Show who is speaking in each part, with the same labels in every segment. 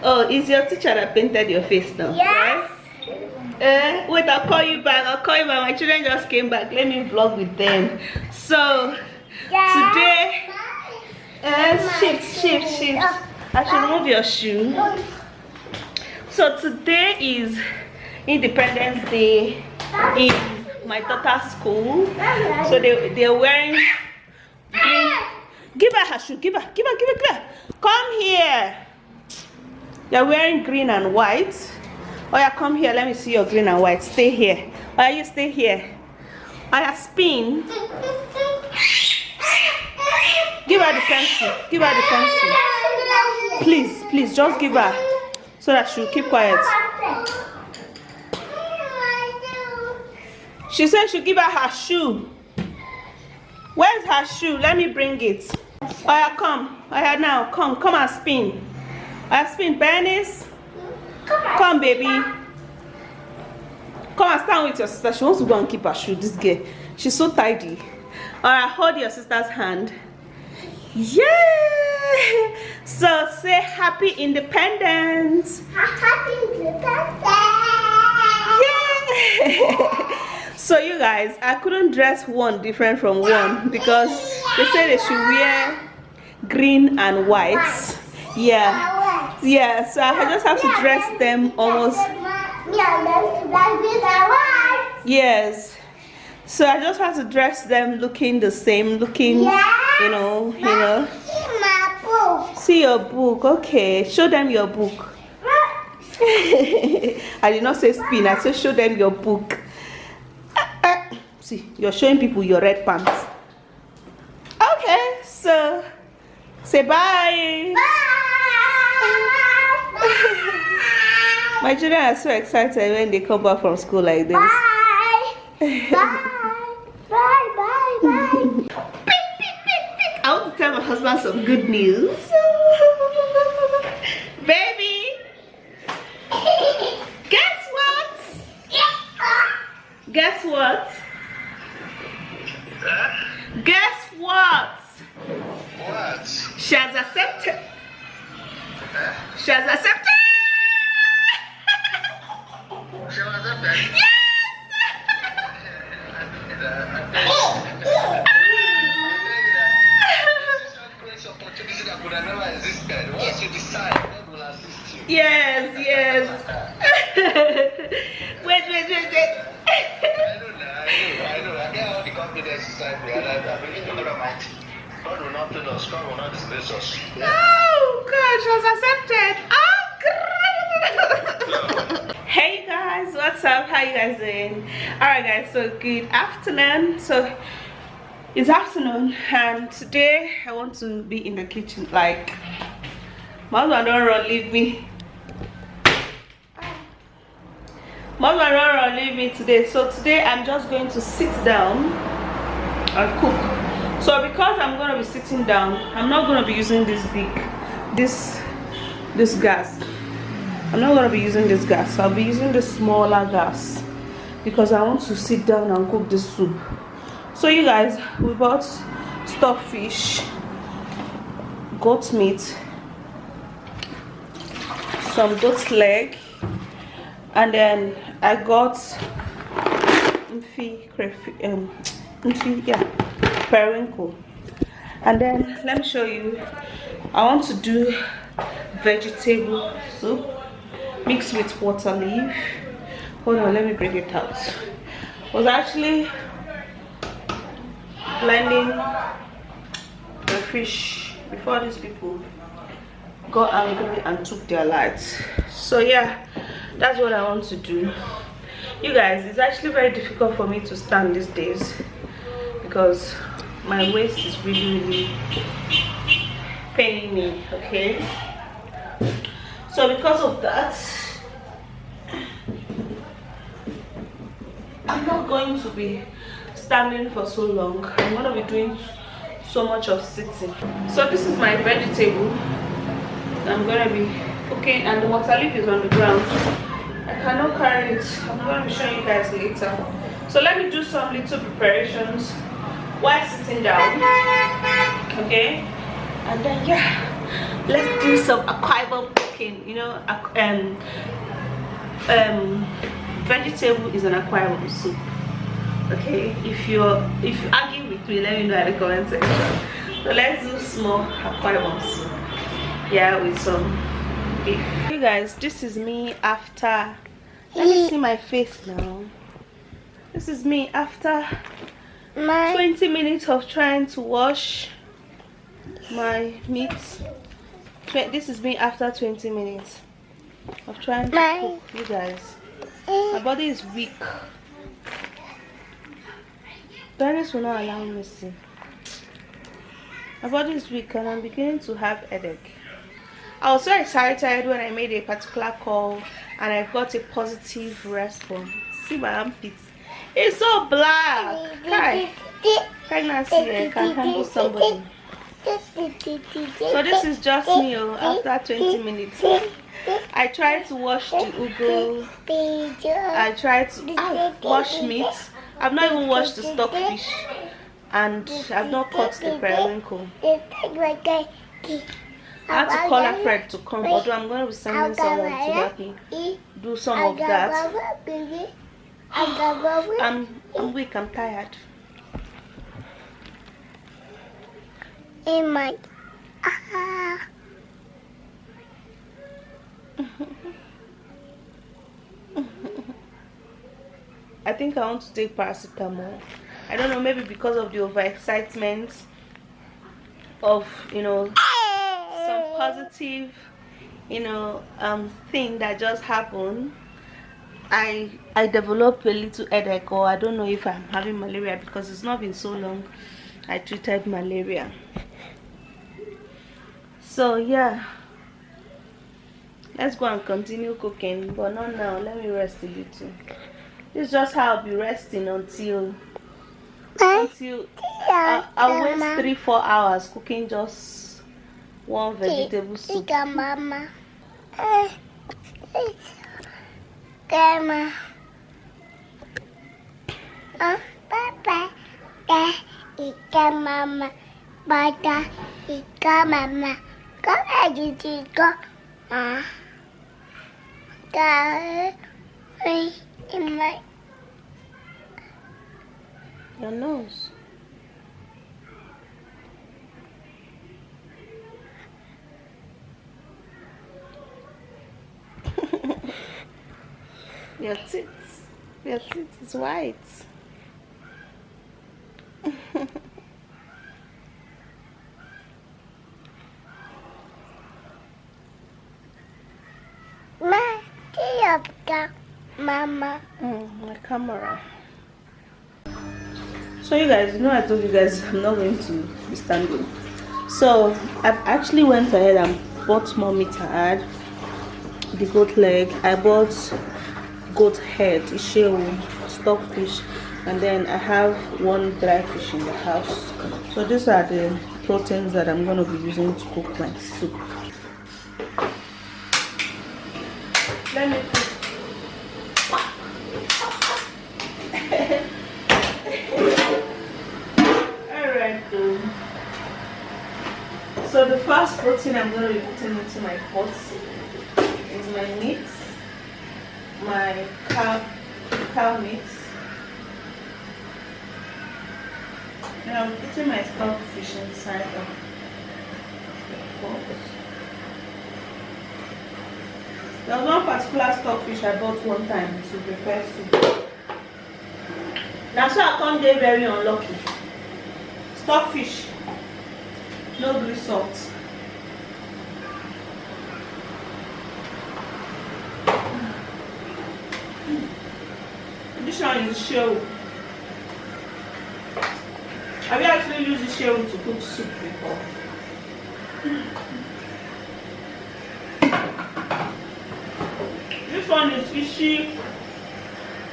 Speaker 1: Oh, it's your teacher that painted your face now,
Speaker 2: Yes.
Speaker 1: right? Wait, I'll call you back. My children just came back. Let me vlog with them. So today, shift. I should remove your shoe. So today is Independence Day in my daughter's school. So they're wearing green. Give her shoe. Give her. Come here. They're wearing green and white. Oh yeah, come here. Let me see your green and white. Stay here. Oh yeah, you stay here. Oh yeah, spin. Give her the pencil. Please, just give her so that she'll keep quiet. She said she'll give her shoe. Where's her shoe? Let me bring it. Oh yeah, come. Oh yeah, now come and spin. I spin, Bernice. Come, baby. Come and stand with your sister. She wants to go and keep her shoe. This girl, she's so tidy. Alright, hold your sister's hand. Yeah. So say happy independence.
Speaker 2: Happy Independence.
Speaker 1: Yeah. So you guys, I couldn't dress one different from one because they said they should wear green and white. Yeah. So I just have to dress them almost. Yes. So I just have to dress them looking the same, you know. See your book, okay. Show them your book. I did not say spin, I said show them your book. See, you're showing people your red pants. Okay, so say bye. My children are so excited when they come back from school like this.
Speaker 2: Bye.
Speaker 1: I want to tell my husband some good news. Baby, guess what? Guess what?
Speaker 3: What?
Speaker 1: She has accepted. She has accepted.
Speaker 3: Yes! Once you decide, God will assist you.
Speaker 1: Yes. Wait.
Speaker 3: I know. I get all the confidence inside me, and I believe in God Almighty. God will not fail us. God will not disgrace us.
Speaker 1: Oh, God, she has accepted. Oh, God. Hey guys, what's up? How you guys doing? Alright guys, so good afternoon. So it's afternoon and today I want to be in the kitchen. Like my husband don't run leave me. Leave me today. So today I'm just going to sit down and cook. So because I'm gonna be sitting down, I'm not gonna be using this gas. I'm not gonna be using this gas. I'll be using the smaller gas because I want to sit down and cook this soup. So you guys, we bought stock fish, goat meat, some goat leg, and then I got periwinkle. And then let me show you. I want to do vegetable soup mixed with water leaf. Hold on, let me bring it out. I was actually blending the fish before these people got angry and took their lives. So yeah, that's what I want to do. You guys, it's actually very difficult for me to stand these days because my waist is really paining me, okay? So because of that, I'm not going to be standing for so long. I'm going to be doing so much of sitting. So this is my vegetable I'm going to be cooking, and the water leaf is on the ground. I cannot carry it. I'm going to be showing you guys later. So let me do some little preparations while sitting down, okay? And then yeah, let's do some archival cooking. cooking, you know, vegetable is an aquarium soup. Okay, if you argue with me, let me know in the comment section. So let's do small aquarium soup, yeah, with some beef. You guys, this is me after, let me see my face now. This is me after 20 minutes of trying to wash my meat. This is me after 20 minutes of trying to cook. You guys, my body is weak. Parents will not allow me to see. My body is weak and I'm beginning to have headache. I was so excited when I made a particular call and I got a positive response. See my armpits. It's so black. Hi. Pregnancy can handle somebody. So this is just me after 20 minutes. I tried to wash the ugu. I tried to wash meat. I've not even washed the stockfish. And I've not cut the periwinkle. I had to call a friend to come, although I'm going to be sending someone to help me do some of that. I'm weak, I'm tired. I think I want to take paracetamol. I don't know, maybe because of the overexcitement of, you know, some positive, you know, thing that just happened. I developed a little headache, or I don't know if I'm having malaria, because it's not been so long I treated malaria. So yeah, let's go and continue cooking, but not now. Let me rest a little. This is just how I'll be resting until I'll waste 3-4 hours cooking just one vegetable soup.
Speaker 2: Mama. Grandma. Papa. Ika mama. Bata. Ika mama. Come ahead, you go. In my
Speaker 1: Your nose. Your teeth is white.
Speaker 2: Mama.
Speaker 1: My camera. So you guys, you know, I told you guys I'm not going to be standing. So I've actually went ahead and bought more meat. I had the goat leg. I bought goat head, ishewu, stockfish, and then I have one dry fish in the house. So these are the proteins that I'm going to be using to cook my soup. Let me put alright. So the first protein I'm going to be putting into my pot is my meat, my cow meat. And I'm putting my stockfish inside of the pot. There was one particular stockfish I bought one time to prepare soup. That's why I can't get very unlucky. Stockfish, no grease salt. This one is shell. Have you actually used the shell to cook soup before? This one is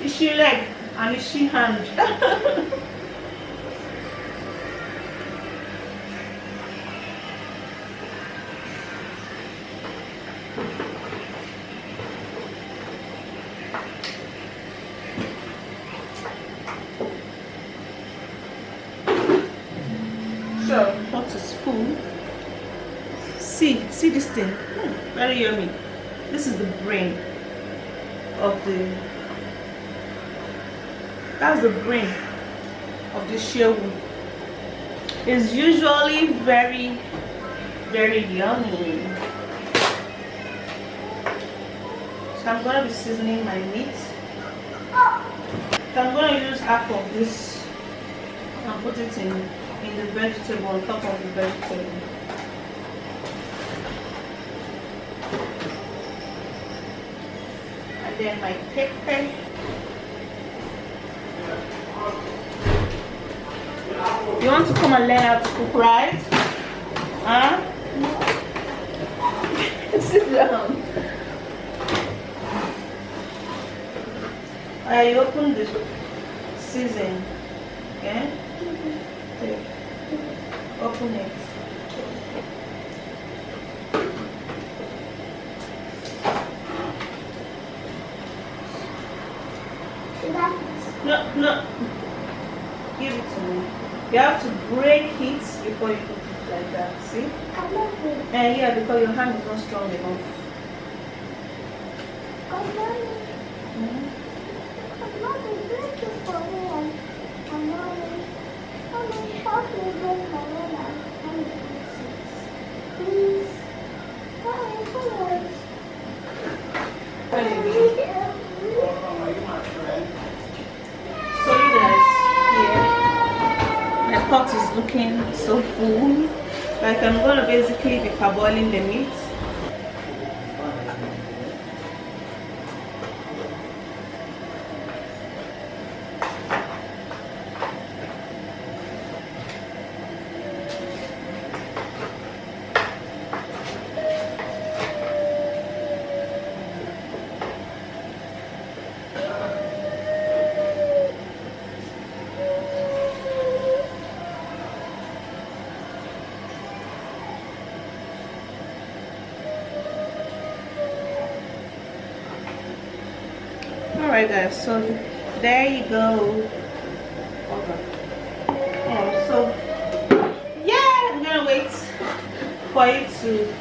Speaker 1: ishy leg and ishy hand. So pot is full. See this thing. Very yummy. This is the brain of the. That's the brain of the shewu. It's usually very yummy. So I'm gonna be seasoning my meat. So I'm gonna use half of this and put it in the vegetable, on top of the vegetable. And then my pepper. You want to come and learn how to cook, right? Huh? Sit down. I open the season. Okay? Take. Open it. No. Give it to me. You have to break it before you put it like that. See? And yeah, because your hand is not strong enough. So you guys, yeah, my pot is looking so full. Like I'm gonna basically be parboiling the meat. Alright guys, so there you go. So yeah, I'm gonna wait for it to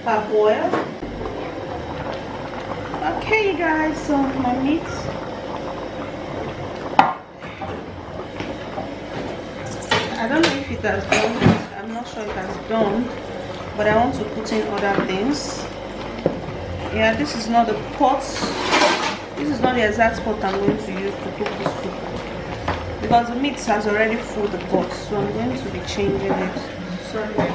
Speaker 1: parboil. Okay you guys, so my meat, I don't know if it has done, I'm not sure it has done, but I want to put in other things. Yeah, this is not the pot. This is not the exact pot I'm going to use to cook this soup, because the meat has already filled the pot, so I'm going to be changing it. Sorry.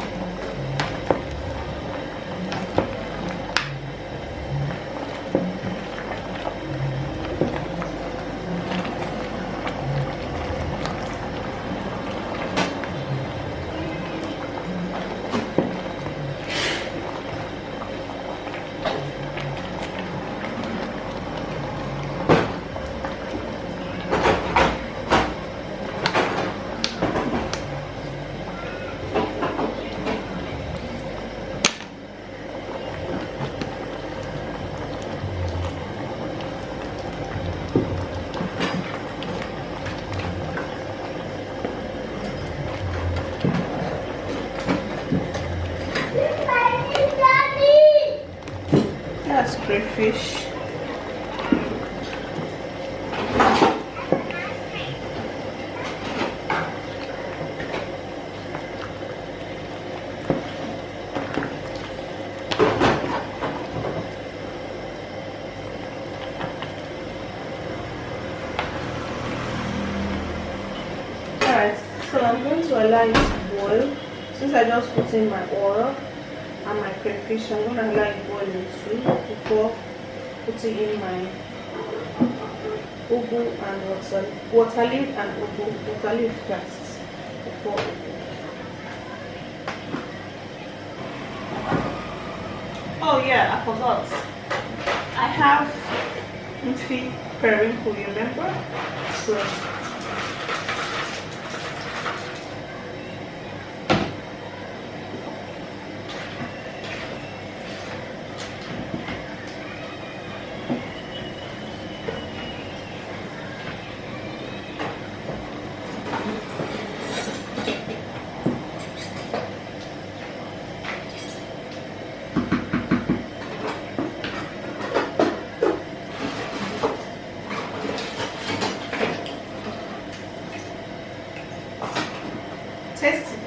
Speaker 1: That's crayfish. Alright, so I'm going to allow it to boil. Since I just put in my oil and my crayfish, I'm going to allow it boil in too before putting in my ugu and water leaf and ugu. Water leaf first before ugu. Oh yeah, I forgot. I have mfi periwinkle, you remember? So tasty.